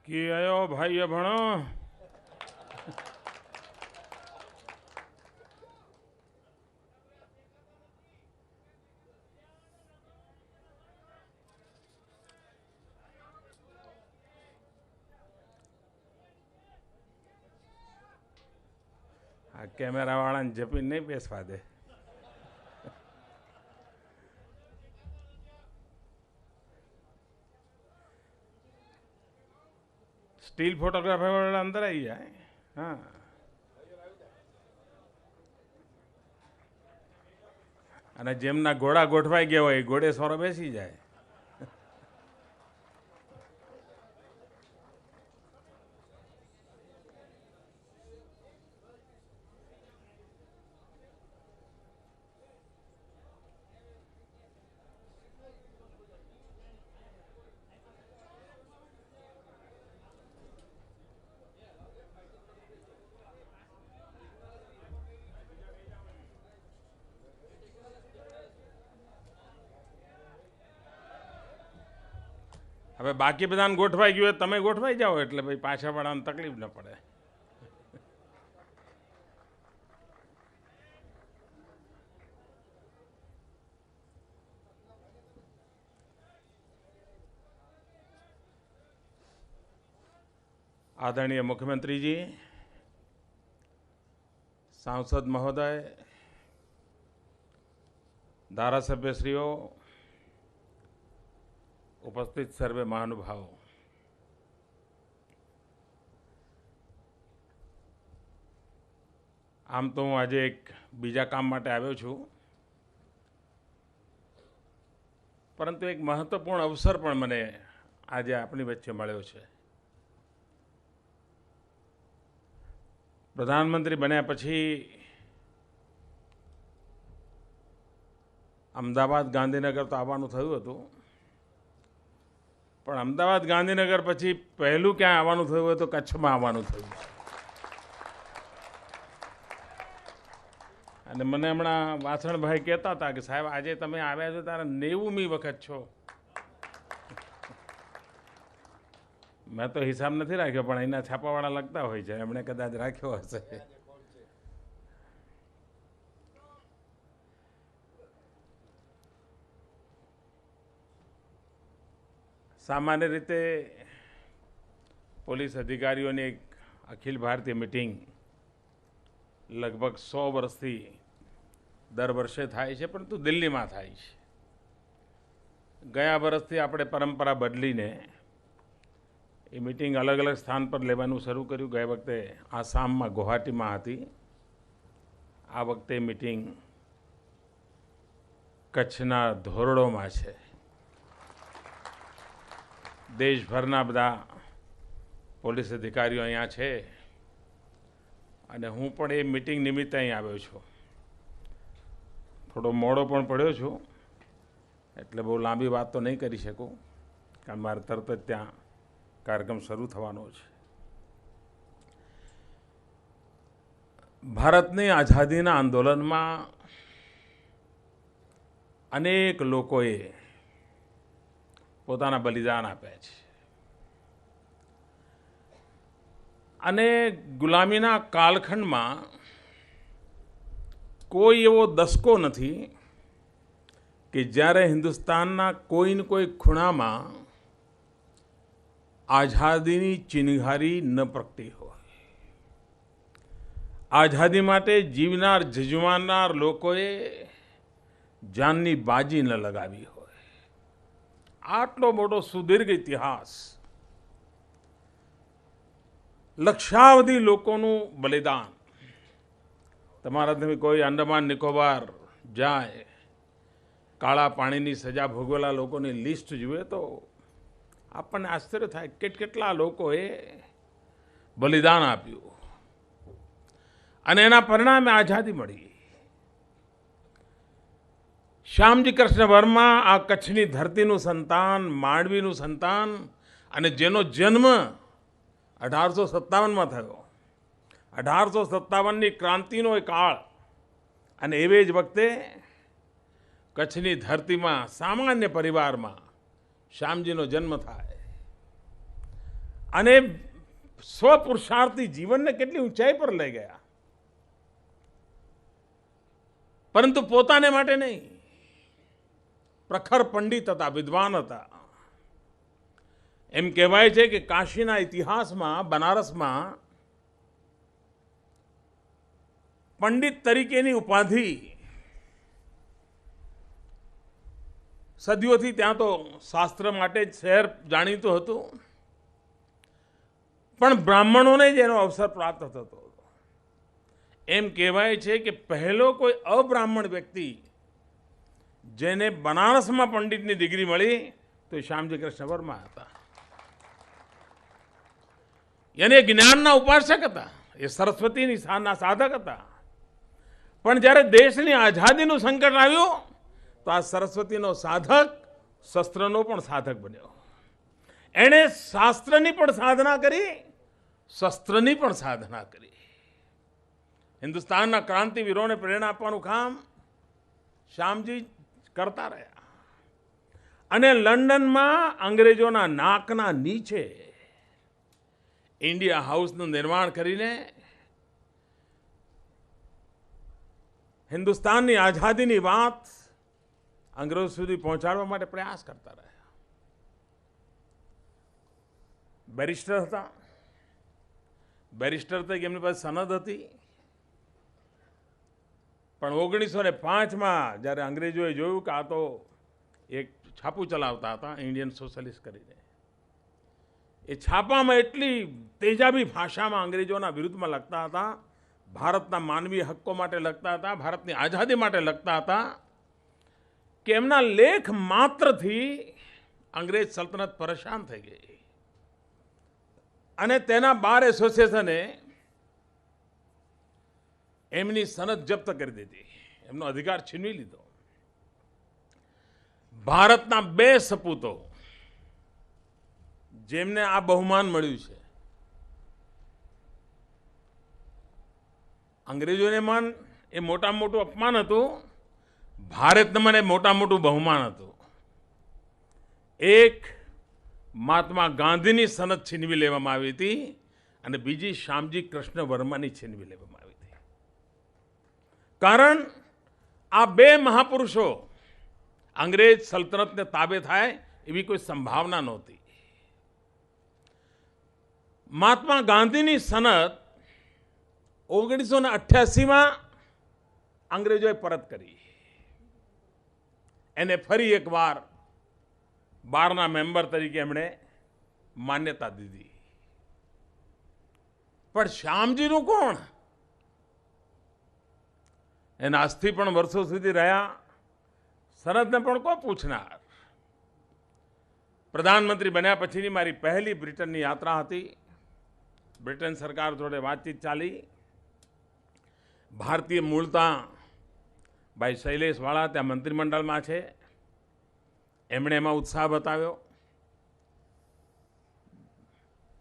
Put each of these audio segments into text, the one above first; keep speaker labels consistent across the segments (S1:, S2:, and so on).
S1: કે આયો ભાઈ ભણો આ કેમેરા વાળાને જપીને નહીં બેસવા દે. સ્ટીલ ફોટોગ્રાફર વાળા અંદર આવી જાય. હા, અને જેમના ઘોડા ગોઠવાઈ ગયા હોય ઘોડે સોરો બેસી જાય. હવે બાકી બધાને ગોઠવાઈ ગયું હોય તમે ગોઠવાઈ જાઓ એટલે ભાઈ પાછા વાળાને તકલીફ ન પડે. આદરણીય મુખ્યમંત્રીજી, સાંસદ મહોદય, ધારાસભ્યશ્રીઓ, ઉપસ્થિત સર્વે મહાનુભાવો, આમ તો હું આજે એક બીજા કામ માટે આવ્યો છું, પરંતુ એક મહત્વપૂર્ણ અવસર પણ મને આજે આપણી વચ્ચે મળ્યો છે. પ્રધાનમંત્રી બન્યા પછી અમદાવાદ ગાંધીનગર તો આવવાનું થયું હતું, પણ અમદાવાદ ગાંધીનગર પછી પહેલું ક્યાં આવવાનું થયું હોય તો કચ્છમાં આવવાનું થયું. અને મને હમણાં વાસણભાઈ કહેતા હતા કે સાહેબ આજે તમે આવ્યા છો તારા 90મી વખત છો. મેં તો હિસાબ નથી રાખ્યો, પણ અહીંના છાપાવાળા લખતા હોય છે, એમણે કદાચ રાખ્યો હશે. સામાન્ય રીતે પોલીસ અધિકારીઓની એક અખિલ ભારતીય મિટિંગ લગભગ 100 વર્ષથી દર વર્ષે થાય છે, પરંતુ દિલ્હીમાં થાય છે. ગયા વર્ષથી આપણે પરંપરા બદલીને એ મિટિંગ અલગ અલગ સ્થાન પર લેવાનું શરૂ કર્યું. ગયા વખતે આસામમાં ગુવાહાટીમાં હતી, આ વખતે મિટિંગ કચ્છના ધોરડોમાં છે. દેશભરના બધા પોલીસ અધિકારીઓ અહીંયા છે અને હું પણ એ મિટિંગ નિમિત્તે અહીં આવ્યો છું. થોડો મોડો પણ પડ્યો છું, એટલે બહુ લાંબી વાત તો નહીં કરી શકું, કારણ મારે તરત જ ત્યાં કાર્યક્રમ શરૂ થવાનો છે. ભારતની આઝાદીના આંદોલનમાં અનેક લોકોએ પોતાના બલિદાન આપ્યા છે અને ગુલામીના કાલખંડમાં કોઈ એવો દસકો નથી કે જ્યારે હિન્દુસ્તાનના કોઈને કોઈ ખૂણામાં આઝાદીની ચિનગારી ન પ્રગટી હોય. આઝાદી માટે જીવનાર જજમાનાર લોકોએ જાનની બાજી ન લગાવી હોય. આટલો મોટો સુદીર્ઘ ઇતિહાસ, લક્ષાવધિ લોકોનું બલિદાન. તમારાથી કોઈ અંડમાન નિકોબાર જાય, કાળા પાણીની સજા ભોગવેલા લોકોની લિસ્ટ જુએ તો આપણને આશ્ચર્ય થાય કેટલા લોકોએ બલિદાન આપ્યું અને એના પરિણામે આઝાદી મળી. શ્યામજી કૃષ્ણ વર્મા આ કચ્છની ધરતીનું સંતાન, માંડવીનું સંતાન, અને જેનો જન્મ 1857માં થયો. 1857ની ક્રાંતિનો એક કાળ, અને એવે જ વખતે કચ્છની ધરતીમાં સામાન્ય પરિવારમાં શ્યામજીનો જન્મ થાય અને સ્વપુરુષાર્થી જીવનને કેટલી ઊંચાઈ પર લઈ ગયા, પરંતુ પોતાને માટે નહીં. પ્રખર પંડિત હતા, વિદ્વાન હતા. એમ કહેવાય છે કે કાશીના ઇતિહાસમાં, બનારસમાં પંડિત તરીકેની ઉપાધિ સદીઓથી, ત્યાં તો શાસ્ત્ર માટે જ શહેર જાણીતું હતું, પણ બ્રાહ્મણોને જ એનો અવસર પ્રાપ્ત થતો હતો. એમ કહેવાય છે કે પહેલો કોઈ અબ્રાહ્મણ વ્યક્તિ જેને બનારસમાં પંડિતની ડિગ્રી મળી તો શ્યામજી કૃષ્ણ વર્મા હતા. એને જ્ઞાનના ઉપાસક હતા, એ સરસ્વતીની સાધક હતા. પણ જ્યારે દેશની આઝાદીનું સંકટ આવ્યું તો આ સરસ્વતીનો સાધક શસ્ત્રનો પણ સાધક બન્યો. એણે શાસ્ત્રની પણ સાધના કરી, શસ્ત્રની પણ સાધના કરી. હિન્દુસ્તાનના ક્રાંતિવીરોને પ્રેરણા આપવાનું કામ શ્યામજી કરતા રહ્યા. અને લંડનમાં અંગ્રેજોના નાકના નીચે ઇન્ડિયા હાઉસનું નિર્માણ કરીને હિન્દુસ્તાનની આઝાદીની વાત અંગ્રેજો સુધી પહોંચાડવા માટે પ્રયાસ કરતા રહ્યા. બેરિસ્ટર હતા. બેરિસ્ટર તરીકે એમની પાસે સનદ હતી, પણ 1905માં જ્યારે અંગ્રેજોએ જોયું કે આ તો એક છાપું ચલાવતા હતા ઇન્ડિયન સોશિયલિસ્ટ કરીને, એ છાપામાં એટલી તેજાબી ભાષામાં અંગ્રેજોના વિરુદ્ધમાં લખતા હતા, ભારતના માનવીય હક્કો માટે લખતા હતા, ભારતની આઝાદી માટે લખતા હતા, કે એમના લેખ માત્રથી અંગ્રેજ સલ્તનત પરેશાન થઈ ગઈ. અને તેના બાર એસોસિએશને એમની સનદ જપ્ત કરી દીધી, એમનો અધિકાર છીનવી લીધો. ભારતના 2 સપૂતો જેમને આ બહુમાન મળ્યું છે, અંગ્રેજોને માન એ મોટામાં મોટું અપમાન હતું, ભારતને મને મોટામાં મોટું બહુમાન હતું. એક મહાત્મા ગાંધીની સનદ છીનવી લેવામાં આવી હતી અને બીજી શ્યામજી કૃષ્ણ વર્માની છીનવી લેવામાં આવી હતી. કારણ આ 2 મહાપુરુષો અંગ્રેજ સલ્તનતને તાબે થાય એવી કોઈ સંભાવના નહોતી. મહાત્મા ગાંધીની સનદ 1988માં અંગ્રેજોએ પરત કરી. એને ફરી એકવાર 12ના મેમ્બર તરીકે એમણે માન્યતા દીધી. પણ શ્યામજીનું કોણ? એના અસ્થિ પણ વર્ષો સુધી રહ્યા, સનદને પણ કોઈ પૂછનાર. પ્રધાનમંત્રી બન્યા પછીની મારી પહેલી બ્રિટનની યાત્રા હતી. બ્રિટન સરકાર જોડે વાતચીત ચાલી. ભારતીય મૂળતા ભાઈ શૈલેષ વાળા ત્યાં મંત્રીમંડળમાં છે, એમણે એમાં ઉત્સાહ બતાવ્યો.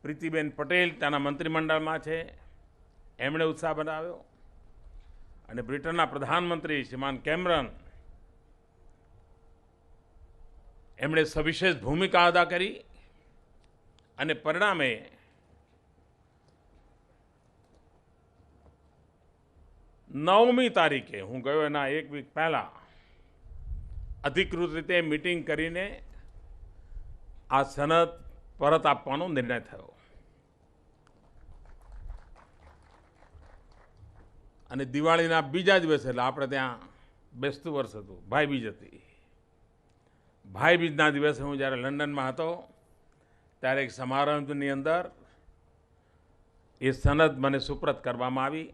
S1: પ્રીતિબેન પટેલ ત્યાંના મંત્રીમંડળમાં છે, એમણે ઉત્સાહ બતાવ્યો. અને બ્રિટનના પ્રધાનમંત્રી શ્રીમાન કેમરન, એમણે સવિશેષ ભૂમિકા અદા કરી. અને પરિણામે 9મી તારીખે, હું ગયો એના 1 વીક પહેલા, અધિકૃત રીતે મીટિંગ કરીને આ સનદ પરત આપવાનો નિર્ણય થયો. અને દિવાળીના બીજા દિવસે, એટલે આપણે ત્યાં બેસતું વર્ષ હતું, ભાઈબીજ હતી. ભાઈબીજના દિવસે હું જ્યારે લંડનમાં હતો ત્યારે એક સમારંભની અંદર એ સનદ મને સુપ્રત કરવામાં આવી.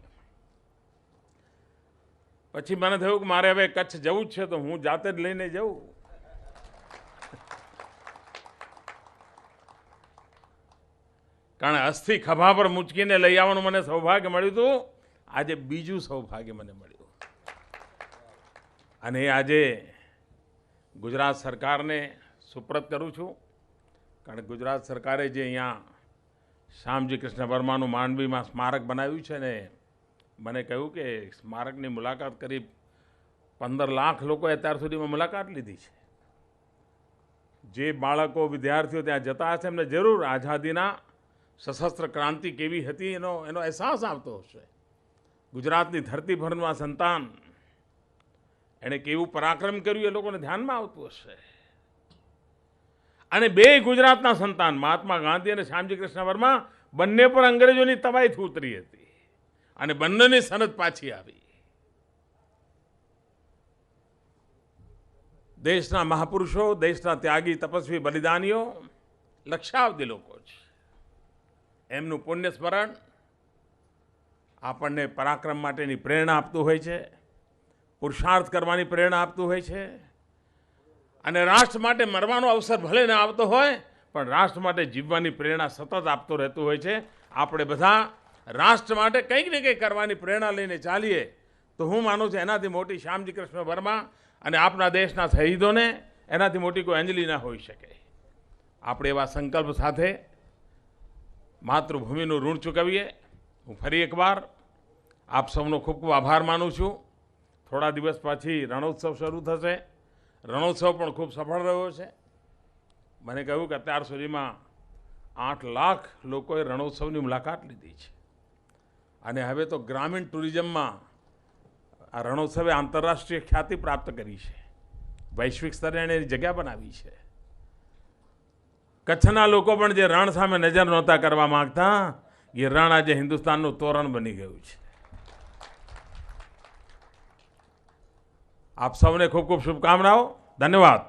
S1: પછી મને થયું કે મારે હવે કચ્છ જવું જ છે, તો હું જાતે જ લઈને જઉં. કારણ અસ્થિ ખભા પર મૂંચકીને લઈ આવવાનું મને સૌભાગ્ય મળ્યું હતું. આજે બીજું સૌભાગ્ય મને મળ્યું. અને આજે ગુજરાત સરકારને સુપ્રત કરું છું. કારણ કે ગુજરાત સરકારે જે અહીંયા શ્યામજી કૃષ્ણ વર્માનું માંડવીમાં સ્મારક બનાવ્યું છે ને, મને કહ્યું કે સ્મારકની મુલાકાત કરી 15 લાખ લોકોએ અત્યાર સુધીમાં મુલાકાત લીધી છે. જે બાળકો, વિદ્યાર્થીઓ ત્યાં જતા હશે એમને જરૂર આઝાદીના સશસ્ત્ર ક્રાંતિ કેવી હતી એનો અહેસાસ આવતો હશે. ગુજરાતની ધરતી પરના સંતાન એણે કેવું પરાક્રમ કર્યું એ લોકોને ધ્યાનમાં આવતું હશે. અને બે ગુજરાતના સંતાન મહાત્મા ગાંધી અને શ્યામજી કૃષ્ણ વર્મા બંને પર અંગ્રેજોની તબાહીથી ઉતરી હતી અને બંનેની સનદ પાછી આવી. દેશના મહાપુરુષો, દેશના ત્યાગી તપસ્વી બલિદાનીઓ લક્ષાવધી લોકો છે. એમનું પુણ્ય સ્મરણ આપણને પરાક્રમ માટેની પ્રેરણા આપતું હોય છે, પુરુષાર્થ કરવાની પ્રેરણા આપતું હોય છે. અને રાષ્ટ્ર માટે મરવાનો અવસર ભલે ન આવતો હોય પણ રાષ્ટ્ર માટે જીવવાની પ્રેરણા સતત આપતો રહેતું હોય છે. આપણે બધા રાષ્ટ્ર માટે કંઈક ને કંઈક કરવાની પ્રેરણા લઈને ચાલીએ તો હું માનું છું એનાથી મોટી શ્યામજી કૃષ્ણ વર્મા અને આપણા દેશના શહીદોને એનાથી મોટી કોઈ અંજલિ ના હોઈ શકે. આપણે એવા સંકલ્પ સાથે માતૃભૂમિનું ઋણ ચૂકવીએ. હું ફરી એકવાર આપ સૌનો ખૂબ ખૂબ આભાર માનું છું. થોડા દિવસ પછી રણોત્સવ શરૂ થશે. રણોત્સવ પણ ખૂબ સફળ રહ્યો છે. મને કહ્યું કે અત્યાર સુધીમાં 8 લાખ લોકોએ રણોત્સવની મુલાકાત લીધી છે. અને હવે તો ગ્રામીણ ટુરિઝમમાં આ રણોત્સવે આંતરરાષ્ટ્રીય ખ્યાતિ પ્રાપ્ત કરી છે. વૈશ્વિક સ્તરે એણે જગ્યા બનાવી છે. કચ્છના લોકો પણ જે રણ સામે નજર નહોતા કરવા માંગતા, એ રણ આજે હિન્દુસ્તાનનું તોરણ બની ગયું છે. આપ સૌને ખૂબ ખૂબ શુભકામનાઓ. ધન્યવાદ.